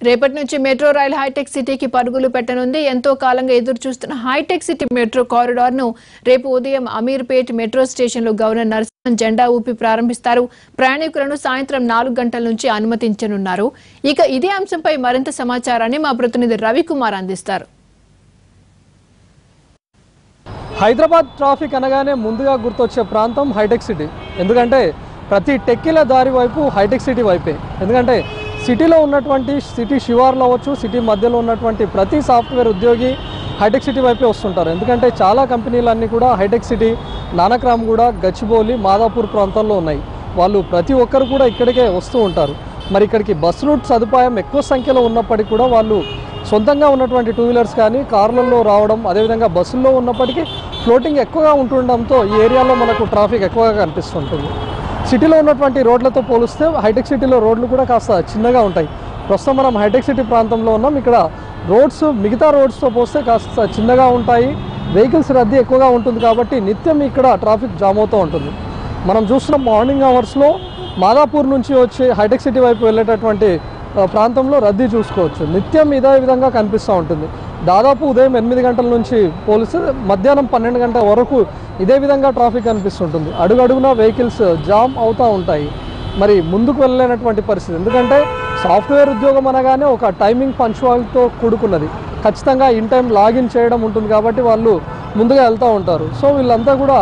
రేపటి నుంచి metro rail hitech సిటీకి పరుగులు పెట్టనుంది. ఎంతో కాలంగా ఎదురు చూస్తున్న హైటెక్ సిటీ మెట్రో కారిడార్ ను రేపు ఉదయం అమీర్పేట్ మెట్రో స్టేషన్ లో గవర్నర్ నరసింహన్ జెండా ఊపి ప్రారంభిస్తారు. ప్రయాణికులను సాయంత్రం 4 గంటల నుంచి అనుమతించనున్నారు. ఇక ఇదే అంశంపై మరింత సమాచారాన్ని మా ప్రతినిధి రవికుమార్ అందిస్తారు. హైదరాబాద్ ట్రాఫిక్ అనగానే ముందుగా గుర్తొచ్చే ప్రాంతం హైటెక్ సిటీ. ఎందుకంటే ప్రతి టెక్కిల దారి వైపు హైటెక్ సిటీ వైపే. ఎందుకంటే సిటీలో ఉన్నటువంటి సిటీ శివార్లు అవ్వచ్చు, సిటీ మధ్యలో ఉన్నటువంటి ప్రతి సాఫ్ట్వేర్ ఉద్యోగి హైటెక్ సిటీ వైపే వస్తుంటారు. ఎందుకంటే చాలా కంపెనీలన్నీ కూడా హైటెక్ సిటీ, నానక్రామ్గూడ, గచ్చిబౌలి, మాదాపూర్ ప్రాంతాల్లో ఉన్నాయి. వాళ్ళు ప్రతి ఒక్కరు కూడా ఇక్కడికే వస్తూ ఉంటారు. మరి ఇక్కడికి బస్ రూట్ సదుపాయం ఎక్కువ సంఖ్యలో ఉన్నప్పటికీ కూడా వాళ్ళు సొంతంగా ఉన్నటువంటి 2 వీలర్స్ కానీ కార్లలో రావడం, అదేవిధంగా బస్సుల్లో ఉన్నప్పటికీ ఫ్లోటింగ్ ఎక్కువగా ఉంటుండడంతో ఈ ఏరియాలో మనకు ట్రాఫిక్ ఎక్కువగా కనిపిస్తుంటుంది. సిటీలో ఉన్నటువంటి రోడ్లతో పోలిస్తే హైటెక్ సిటీలో రోడ్లు కూడా కాస్త చిన్నగా ఉంటాయి. ప్రస్తుతం మనం హైటెక్ సిటీ ప్రాంతంలో ఉన్నాం. ఇక్కడ రోడ్స్ మిగతా రోడ్స్తో పోస్తే కాస్త చిన్నగా ఉంటాయి. వెహికల్స్ రద్దీ ఎక్కువగా ఉంటుంది కాబట్టి నిత్యం ఇక్కడ ట్రాఫిక్ జామ్ అవుతూ ఉంటుంది. మనం చూస్తున్న మార్నింగ్ అవర్స్లో మాదాపూర్ నుంచి వచ్చి హైటెక్ సిటీ వైపు వెళ్ళేటటువంటి ప్రాంతంలో రద్దీ చూసుకోవచ్చు. నిత్యం ఇదే విధంగా కనిపిస్తూ ఉంటుంది. దాదాపు ఉదయం 8 గంటల నుంచి పోలిస్తే మధ్యాహ్నం 12 గంటల వరకు ఇదే విధంగా ట్రాఫిక్ కనిపిస్తుంటుంది. అడుగడుగునా వెహికల్స్ జామ్ అవుతూ ఉంటాయి. మరి ముందుకు వెళ్ళలేనటువంటి పరిస్థితి. ఎందుకంటే సాఫ్ట్వేర్ ఉద్యోగం అనగానే ఒక టైమింగ్ పంచువాలిటీతో కూడుకున్నది. ఖచ్చితంగా ఇన్ టైం లాగిన్ చేయడం ఉంటుంది కాబట్టి వాళ్ళు ముందుగా వెళ్తూ ఉంటారు. సో వీళ్ళంతా కూడా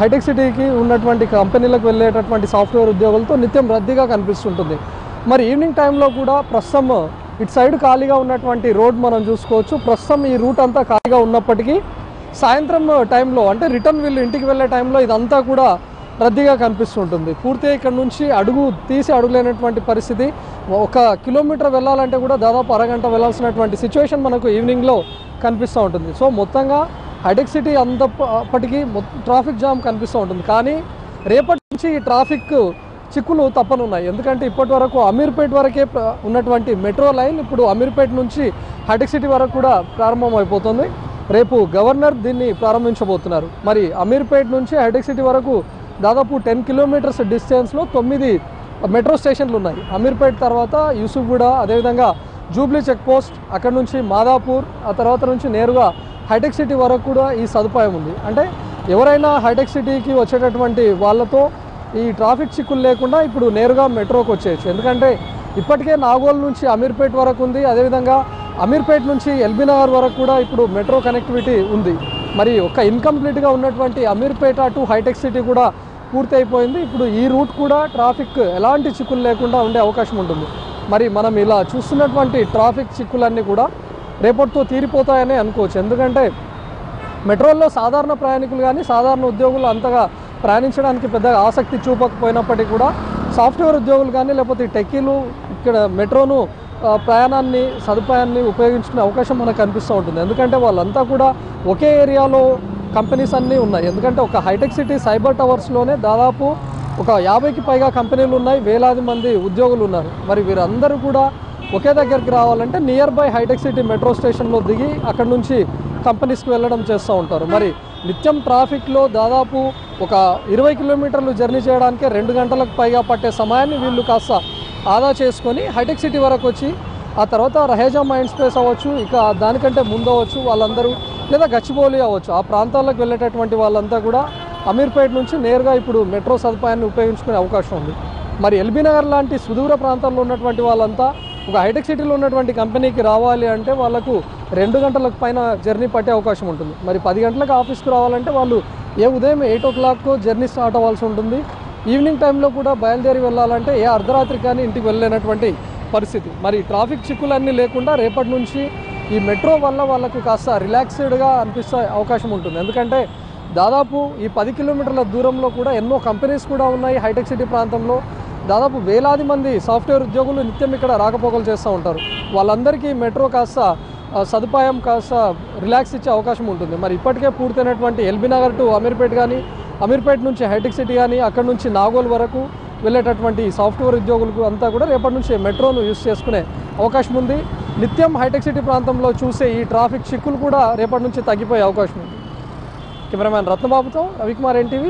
హైటెక్ సిటీకి ఉన్నటువంటి కంపెనీలకు వెళ్ళేటటువంటి సాఫ్ట్వేర్ ఉద్యోగులతో నిత్యం రద్దీగా కనిపిస్తుంటుంది. మరి ఈవినింగ్ టైంలో కూడా ప్రస్తుతం ఇటు సైడ్ ఖాళీగా ఉన్నటువంటి రోడ్ మనం చూసుకోవచ్చు. ప్రస్తుతం ఈ రూట్ అంతా ఖాళీగా ఉన్నప్పటికీ సాయంత్రం టైంలో అంటే రిటర్న్ వీళ్ళు ఇంటికి వెళ్ళే టైంలో ఇదంతా కూడా రద్దీగా కనిపిస్తుంటుంది. పూర్తిగా ఇక్కడ నుంచి అడుగు తీసి అడుగులేనటువంటి పరిస్థితి. 1 కిలోమీటర్ వెళ్ళాలంటే కూడా దాదాపు అరగంట వెళ్ళాల్సినటువంటి సిచ్యువేషన్ మనకు ఈవినింగ్లో కనిపిస్తూ ఉంటుంది. సో మొత్తంగా హైటెక్ సిటీ అంతప్పటికీ ట్రాఫిక్ జామ్ కనిపిస్తూ ఉంటుంది. కానీ రేపటి నుంచి ఈ ట్రాఫిక్ చిక్కులు తప్పనున్నాయి. ఎందుకంటే ఇప్పటి వరకు అమీర్పేట్ వరకే ఉన్నటువంటి మెట్రో లైన్ ఇప్పుడు అమీర్పేట్ నుంచి హైటెక్ సిటీ వరకు కూడా ప్రారంభం అయిపోతుంది. రేపు గవర్నర్ దీన్ని ప్రారంభించబోతున్నారు. మరి అమీర్పేట్ నుంచి హైటెక్ సిటీ వరకు దాదాపు 10 కిలోమీటర్స్ డిస్టెన్స్లో 9 మెట్రో స్టేషన్లు ఉన్నాయి. అమీర్పేట్ తర్వాత యూసుఫ్గూడ, అదేవిధంగా జూబ్లీ చెక్ పోస్ట్, అక్కడ నుంచి మాదాపూర్, ఆ తర్వాత నుంచి నేరుగా హైటెక్ సిటీ వరకు కూడా ఈ సదుపాయం ఉంది. అంటే ఎవరైనా హైటెక్ సిటీకి వచ్చేటటువంటి వాళ్ళతో ఈ ట్రాఫిక్ చిక్కులు లేకుండా ఇప్పుడు నేరుగా మెట్రోకి వచ్చేయచ్చు. ఎందుకంటే ఇప్పటికే నాగోల్ నుంచి అమీర్పేట్ వరకు ఉంది. అదేవిధంగా అమీర్పేట్ నుంచి ఎల్బీ నగర్ వరకు కూడా ఇప్పుడు మెట్రో కనెక్టివిటీ ఉంది. మరి ఒక ఇన్కంప్లీట్గా ఉన్నటువంటి అమీర్పేట టు హైటెక్ సిటీ కూడా పూర్తి అయిపోయింది. ఇప్పుడు ఈ రూట్ కూడా ట్రాఫిక్ ఎలాంటి చిక్కులు లేకుండా ఉండే అవకాశం ఉంటుంది. మరి మనం ఇలా చూస్తున్నటువంటి ట్రాఫిక్ చిక్కులన్నీ కూడా రేపటితో తీరిపోతాయని అనుకోవచ్చు. ఎందుకంటే మెట్రోల్లో సాధారణ ప్రయాణికులు కానీ సాధారణ ఉద్యోగులు అంతగా ప్రయాణించడానికి పెద్దగా ఆసక్తి చూపకపోయినప్పటికీ కూడా సాఫ్ట్వేర్ ఉద్యోగులు కానీ లేకపోతే టెక్కీలు ఇక్కడ మెట్రోను ప్రయాణాన్ని సదుపాయాన్ని ఉపయోగించుకునే అవకాశం మనకు కనిపిస్తూ ఉంటుంది. ఎందుకంటే వాళ్ళంతా కూడా ఒకే ఏరియాలో కంపెనీస్ అన్నీ ఉన్నాయి. ఎందుకంటే ఒక హైటెక్ సిటీ సైబర్ టవర్స్లోనే దాదాపు ఒక 50కి పైగా కంపెనీలు ఉన్నాయి, వేలాది మంది ఉద్యోగులు ఉన్నారు. మరి వీరందరూ కూడా ఒకే దగ్గరికి రావాలంటే near by Hitech City metro స్టేషన్లో దిగి అక్కడి నుంచి కంపెనీస్కి వెళ్ళడం చేస్తూ ఉంటారు. మరి నిత్యం ట్రాఫిక్లో దాదాపు ఒక 20 కిలోమీటర్లు జర్నీ చేయడానికి 2 గంటలకు పైగా పట్టే సమయాన్ని వీళ్ళు కాస్త ఆదా చేసుకొని హైటెక్ సిటీ వరకు వచ్చి ఆ తర్వాత రహేజా మైండ్ స్పేస్ అవ్వచ్చు, ఇక దానికంటే ముందు అవ్వచ్చు వాళ్ళందరూ, లేదా గచ్చిబౌలి అవ్వచ్చు, ఆ ప్రాంతాలకు వెళ్ళేటటువంటి వాళ్ళంతా కూడా అమీర్పేట్ నుంచి నేరుగా ఇప్పుడు మెట్రో సదుపాయాన్ని ఉపయోగించుకునే అవకాశం ఉంది. మరి ఎల్బీ నగర్ లాంటి సుదూర ప్రాంతాల్లో ఉన్నటువంటి వాళ్ళంతా ఒక హైటెక్ సిటీలో ఉన్నటువంటి కంపెనీకి రావాలి అంటే వాళ్ళకు 2 గంటలకు పైన జర్నీ పట్టే అవకాశం ఉంటుంది. మరి 10 గంటలకు ఆఫీస్కి రావాలంటే వాళ్ళు ఉదయం 8 o'clock జర్నీ స్టార్ట్ అవ్వాల్సి ఉంటుంది. ఈవినింగ్ టైంలో కూడా బయలుదేరి వెళ్ళాలంటే అర్ధరాత్రి కానీ ఇంటికి వెళ్ళలేనటువంటి పరిస్థితి. మరి ట్రాఫిక్ చిక్కులన్నీ లేకుండా రేపటి నుంచి ఈ మెట్రో వల్ల వాళ్ళకు కాస్త రిలాక్స్డ్గా అనిపిస్తే అవకాశం ఉంటుంది. ఎందుకంటే దాదాపు ఈ 10 కిలోమీటర్ల దూరంలో కూడా ఎన్నో కంపెనీస్ కూడా ఉన్నాయి. హైటెక్ సిటీ ప్రాంతంలో దాదాపు వేలాది మంది సాఫ్ట్వేర్ ఉద్యోగులు నిత్యం ఇక్కడ రాకపోకలు చేస్తూ ఉంటారు. వాళ్ళందరికీ మెట్రో కాస్త సదుపాయం కాస్త రిలాక్స్ ఇచ్చే అవకాశం ఉంటుంది. మరి ఇప్పటికే పూర్తయినటువంటి ఎల్బీ నగర్ టు అమీర్పేట్ కానీ, అమీర్పేట్ నుంచి హైటెక్ సిటీ కానీ, అక్కడ నుంచి నాగోల్ వరకు వెళ్ళేటటువంటి సాఫ్ట్వేర్ ఉద్యోగులకు అంతా కూడా రేపటి నుంచి మెట్రోను యూజ్ చేసుకునే అవకాశం ఉంది. నిత్యం హైటెక్ సిటీ ప్రాంతంలో చూసే ఈ ట్రాఫిక్ చిక్కులు కూడా రేపటి నుంచి తగ్గిపోయే అవకాశం ఉంది. కెమెరామ్యాన్ రత్నబాబుతో రవికుమార్, NTV.